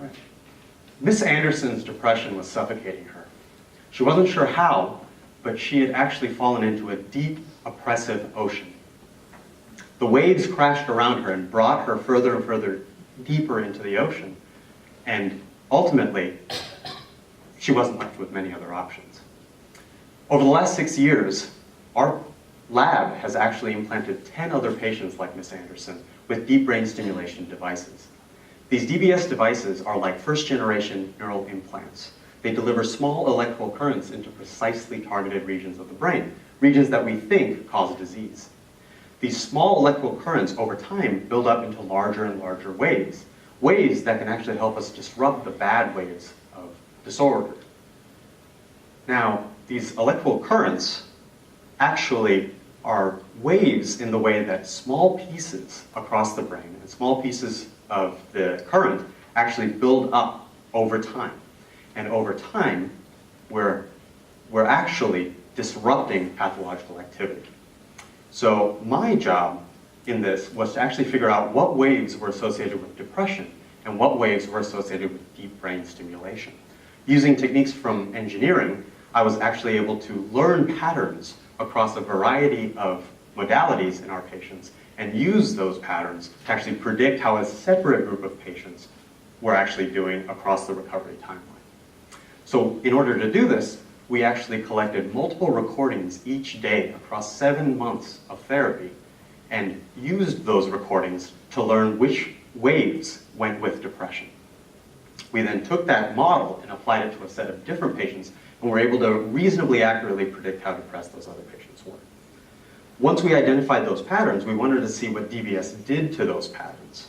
Right. Miss Anderson's depression was suffocating her. She wasn't sure how, but she had actually fallen into a deep, oppressive ocean. The waves crashed around her and brought her further and further deeper into the ocean. And ultimately, she wasn't left with many other options. Over the last 6 years, our lab has actually implanted 10 other patients like Miss Anderson with deep brain stimulation devices. These DBS devices are like first-generation neural implants. They deliver small electrical currents into precisely targeted regions of the brain, regions that we think cause disease. These small electrical currents over time build up into larger and larger waves, waves that can actually help us disrupt the bad waves of disorder. Now, these electrical currents actually are waves in the way that small pieces across the brain and small pieces of the current actually build up over time. And over time, we're actually disrupting pathological activity. So my job in this was to actually figure out what waves were associated with depression and what waves were associated with deep brain stimulation. Using techniques from engineering, I was actually able to learn patterns across a variety of modalities in our patients and use those patterns to actually predict how a separate group of patients were actually doing across the recovery timeline. So in order to do this, we actually collected multiple recordings each day across 7 months of therapy and used those recordings to learn which waves went with depression. We then took that model and applied it to a set of different patients and were able to reasonably accurately predict how depressed those other patients were. Once we identified those patterns, we wanted to see what DBS did to those patterns.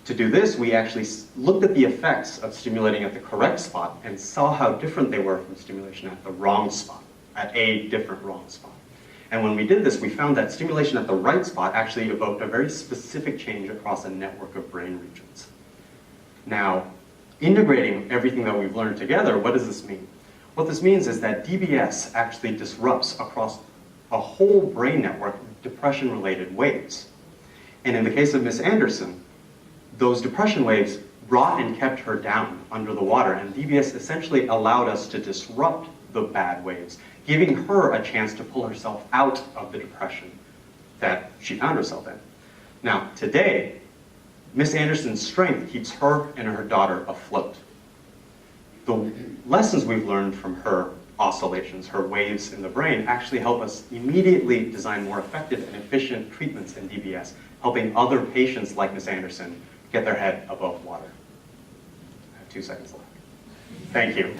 To do this, we actually looked at the effects of stimulating at the correct spot and saw how different they were from stimulation at the wrong spot, at a different wrong spot. And when we did this, we found that stimulation at the right spot actually evoked a very specific change across a network of brain regions. Now, integrating everything that we've learned together, what does this mean? What this means is that DBS actually disrupts across a whole brain network depression-related waves. And in the case of Miss Anderson, those depression waves brought and kept her down under the water, and DBS essentially allowed us to disrupt the bad waves, giving her a chance to pull herself out of the depression that she found herself in. Now, today, Miss Anderson's strength keeps her and her daughter afloat. The lessons we've learned from her oscillations, her waves in the brain, actually help us immediately design more effective and efficient treatments in DBS, helping other patients like Miss Anderson get their head above water. I have 2 seconds left. Thank you.